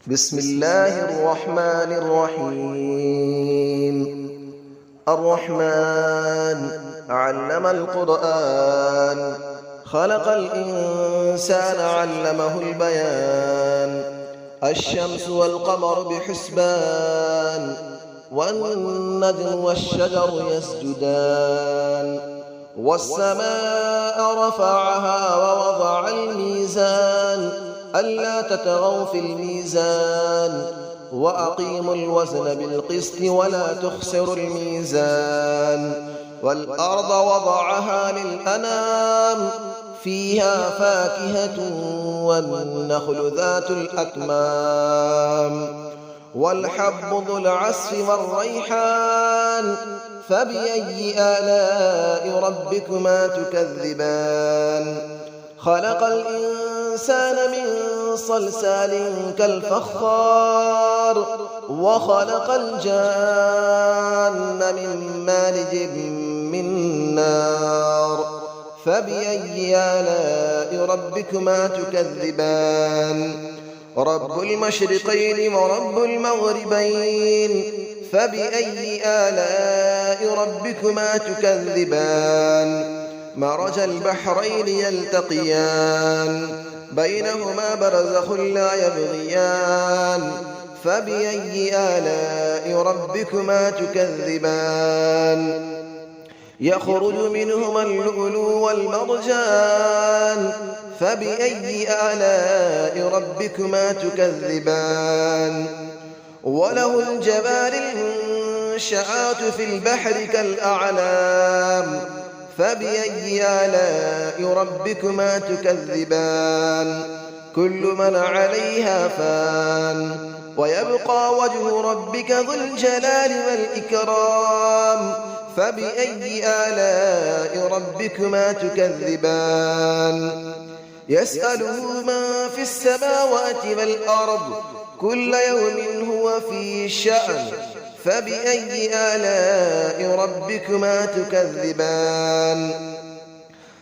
بسم الله الرحمن الرحيم. الرحمن علم القرآن، خلق الإنسان علمه البيان. الشمس والقمر بحسبان، والنجم والشجر يسجدان. والسماء رفعها ووضع الميزان، ألا تطغوا في الميزان، وأقيموا الوزن بالقسط ولا تخسروا الميزان. والأرض وضعها للأنام، فيها فاكهة والنخل ذات الأكمام. والحب ذو العصف والريحان، فبأي آلاء ربكما تكذبان. خلق الإنسان من صلصال كالفخار، وخلق الجان من مارج من نار. فبأي آلاء ربكما تكذبان. رب المشرقين ورب المغربين، فبأي آلاء ربكما تكذبان. مرج البحرين يلتقيان، بينهما برزخ لا يبغيان. فبأي آلاء ربكما تكذبان. يخرج منهما اللؤلؤ والمرجان، فبأي آلاء ربكما تكذبان. وله الجوار المنشآت في البحر كالأعلام، فبأي آلاء ربكما تكذبان. كل من عليها فان، ويبقى وجه ربك ذو الجلال والإكرام. فبأي آلاء ربكما تكذبان. يسأله من في السماوات والأرض، كل يوم هو في شأن. فبأي آلاء ربكما تكذبان.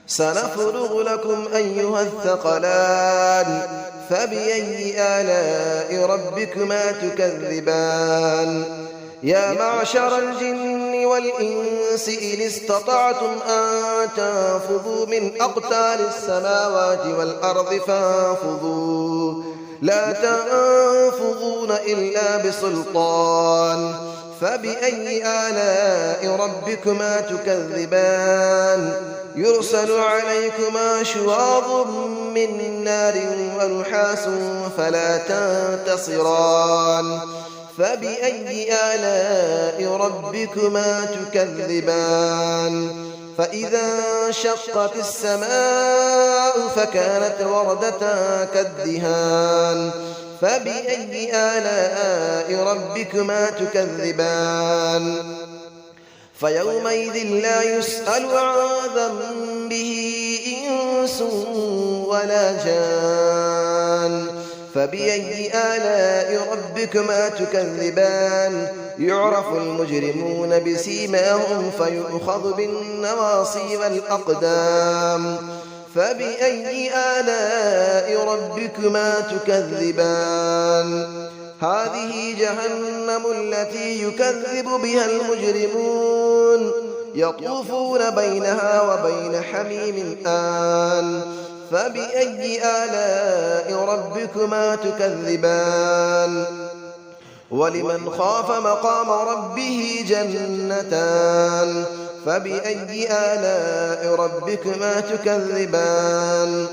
سنفرغ لكم أيها الثقلان، فبأي آلاء ربكما تكذبان. يا معشر الجن والإنس إن استطعتم أن تنفذوا من أقطار السماوات والأرض فانفذوا، لا تنفذون إلا بسلطان. فبأي آلاء ربكما تكذبان. يرسل عليكما شواظ من نار ونحاس فلا تنتصران. فبأي آلاء ربكما تكذبان. فإذا انشقت السماء فكانت وردة كالدهان. فبأي آلاء ربكما تكذبان. فيومئذ لا يسأل عن ذنبه إنس ولا جان. فبأي آلاء ربكما تكذبان. يعرف المجرمون بسيماهم فيؤخذ بالنواصي والأقدام. فبأي آلاء ربكما تكذبان. هذه جهنم التي يكذب بها المجرمون، يطوفون بينها وبين حميم آن. فبأي آلاء ربكما تكذبان. ولمن خاف مقام ربه جنتان. فبأي آلاء ربكما تكذبان.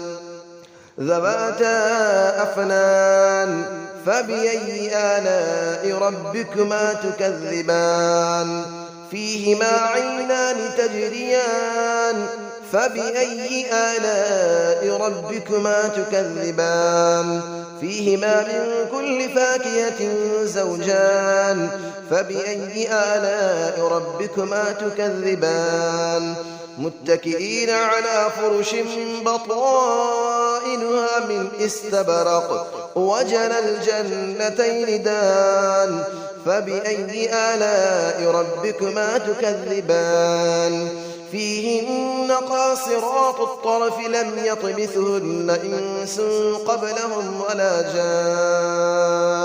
ذواتا أفنان. فبأي آلاء ربكما تكذبان. فيهما عينان تجريان. فبأي آلاء ربكما تكذبان. فيهما من كل فاكهة زوجان. فبأي آلاء ربكما تكذبان. متكئين على فرش بطائنها من استبرق، وجنى الجنتين دان. فبأي آلاء ربكما تكذبان. فيهن قاصرات الطرف لم يطمثهن إنس قبلهم ولا جان.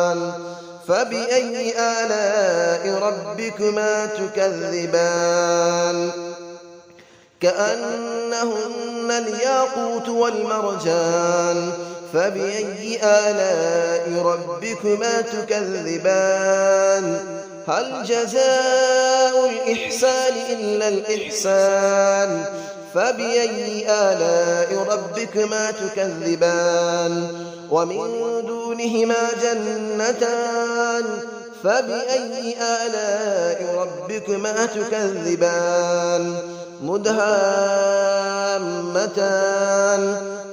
فبأي آلاء ربكما تكذبان كأنهن الياقوت والمرجان فبأي آلاء ربكما تكذبان هل جزاء الإحسان إلا الإحسان فبأي آلاء ربكما تكذبان ومن دونهما جنتان فبأي آلاء ربكما تكذبان مدهامتان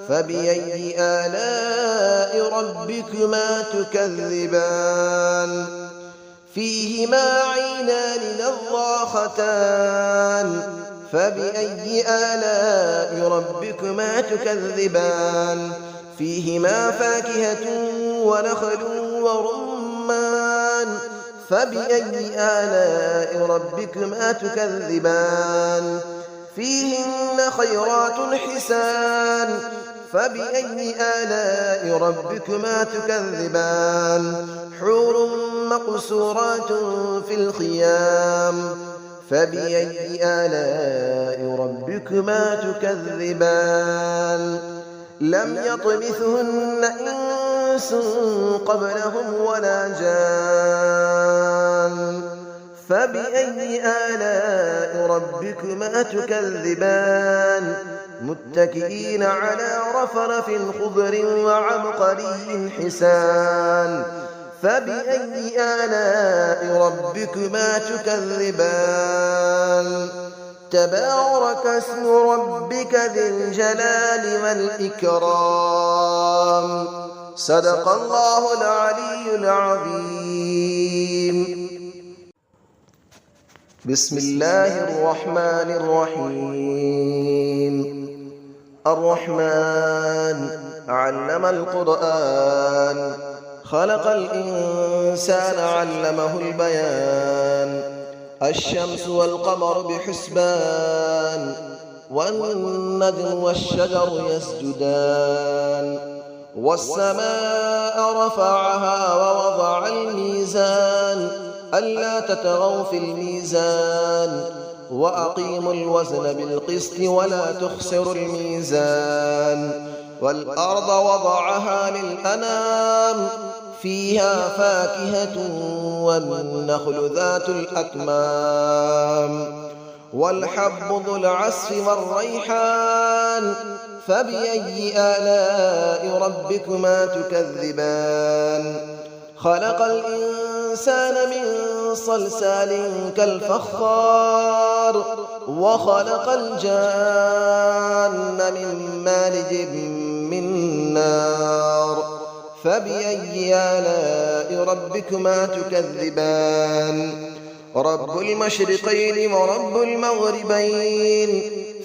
فبأي آلاء ربكما تكذبان فيهما عينان نضاختان فبأي آلاء ربكما تكذبان فيهما فاكهة ونخل ورمان فبأي آلاء ربكما تكذبان فيهن خيرات حسان فبأي آلاء ربكما تكذبان حور مقصورات في الخيام فبأي آلاء ربكما تكذبان لم يطمثهن إنس قبلهم ولا جان فبأي آلاء ربكما تكذبان متكئين على رفرف خضر وعبقري حسان فبأي آلاء ربكما تكذبان تبارك اسم ربك ذي الجلال والإكرام صدق الله العلي العظيم بسم الله الرحمن الرحيم الرحمن علم القرآن خلق الإنسان علمه البيان الشمس والقمر بحسبان والنجم والشجر يسجدان والسماء رفعها ووضع الميزان ألا تطغوا في الميزان وأقيموا الوزن بالقسط ولا تخسروا الميزان والأرض وضعها للأنام فيها فاكهة والنخل ذات الأكمام والحب ذو العصف والريحان فبأي آلاء ربكما تكذبان خلق الإنسان من صلصال كالفخار وخلق الجان من مارج من نار فبأي آلاء ربكما تكذبان رب المشرقين ورب المغربين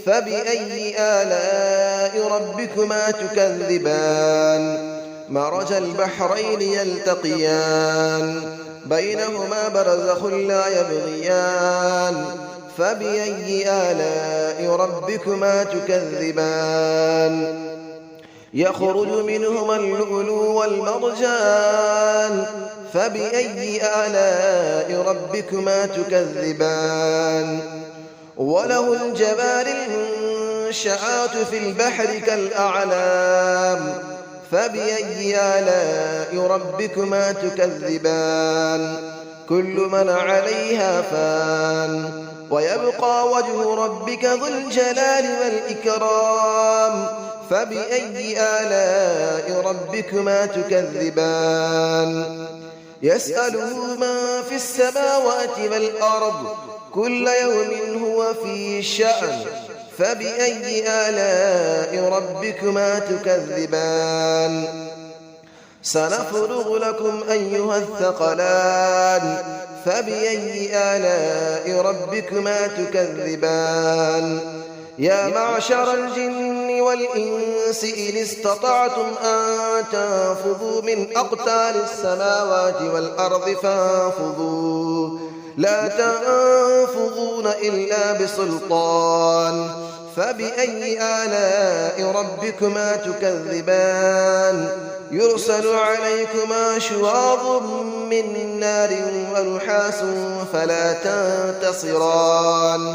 فبأي آلاء ربكما تكذبان مرج البحرين يلتقيان بينهما برزخ لا يبغيان فبأي آلاء ربكما تكذبان يخرج منهما اللؤلؤ والمرجان فبأي آلاء ربكما تكذبان وله الجبال المنشآت في البحر كالأعلام فبأي آلاء ربكما تكذبان كل من عليها فان ويبقى وجه ربك ذو الجلال والإكرام فبأي آلاء ربكما تكذبان يسأله من في السماوات والأرض كل يوم هو في شأن فبأي آلاء ربكما تكذبان سنفرغ لكم أيها الثقلان فبأي آلاء ربكما تكذبان يا معشر الجن والإنس إن استطعتم أن تنفذوا من أقطار السماوات والأرض فانفذوا لا تنفذون إلا بسلطان فبأي آلاء ربكما تكذبان يرسل عليكما شواظ من نار ونحاس فلا تنتصران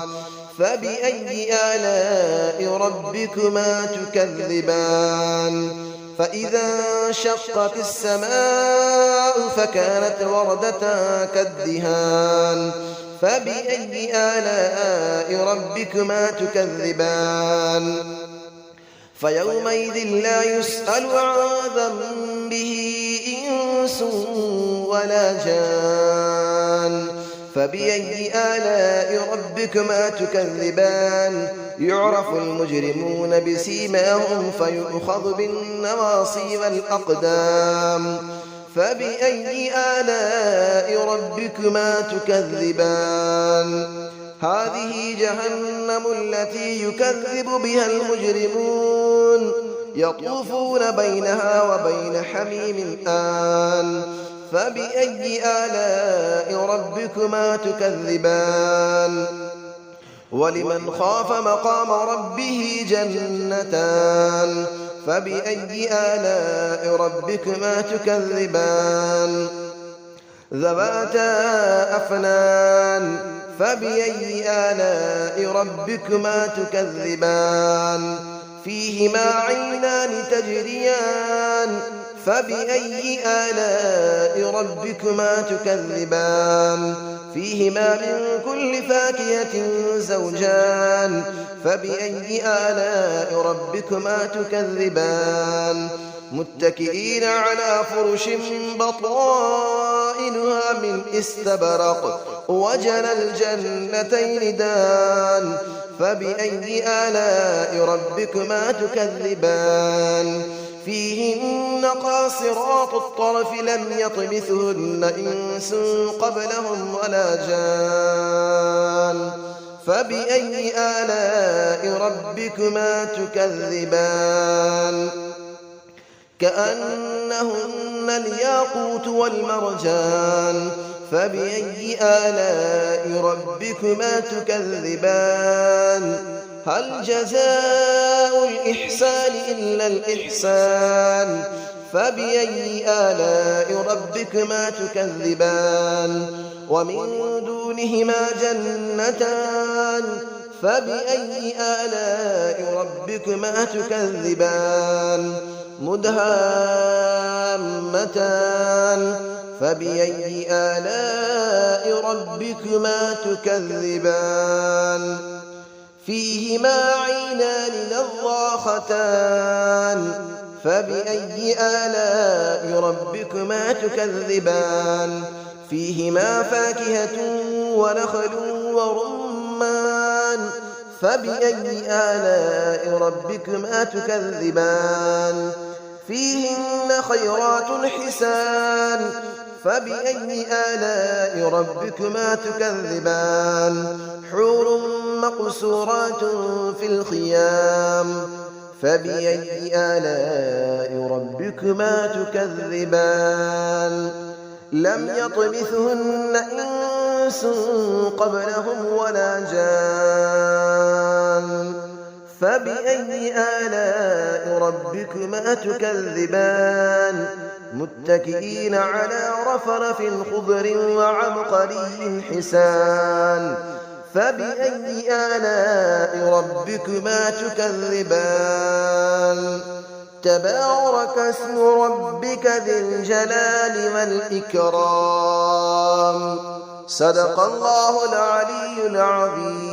فبأي آلاء ربكما تكذبان فإذا انشقت السماء فكانت وردة كالدهان فبأي آلاء ربكما تكذبان فيومئذ لا يسأل عن ذنبه إنس ولا جان فبأي آلاء ربكما تكذبان يعرف المجرمون بسيماهم فيؤخذ بالنواصي والأقدام فبأي آلاء ربكما تكذبان هذه جهنم التي يكذب بها المجرمون يطوفون بينها وبين حميم آن فبأي آلاء ربكما تكذبان ولمن خاف مقام ربه جنتان فبأي آلاء ربكما تكذبان ذواتا أفنان فبأي آلاء ربكما تكذبان فيهما عينان تجريان فبأي آلاء ربكما تكذبان فيهما من كل فاكهة زوجان فبأي آلاء ربكما تكذبان متكئين على فرش بطائنها من استبرق وجنى الجنتين دان فبأي آلاء ربكما تكذبان فيهن قاصرات الطرف لم يطمثهن إنس قبلهم ولا جان فبأي آلاء ربكما تكذبان كأنهن الياقوت والمرجان فبأي آلاء ربكما تكذبان هل جزاء الإحسان إلا الإحسان فبأي آلاء ربكما تكذبان ومن دونهما جنتان فبأي آلاء ربكما تكذبان مدهامتان فبأي آلاء ربكما تكذبان فيهما عينان نضاختان فبأي آلاء ربكما تكذبان فيهما فاكهة ونخل ورمان فبأي آلاء ربكما تكذبان فيهن خيرات حسان فبأي آلاء ربكما تكذبان حور مقصورات في الخيام فبأي آلاء ربكما تكذبان لم يطمثهن إنس قبلهم ولا جان فبأي آلاء ربكما تكذبان متكئين على رفرف خضر وعبقري حسان فبأي آلاء ربكما تكذبان تبارك اسم ربك ذي الجلال والإكرام صدق الله العلي العظيم.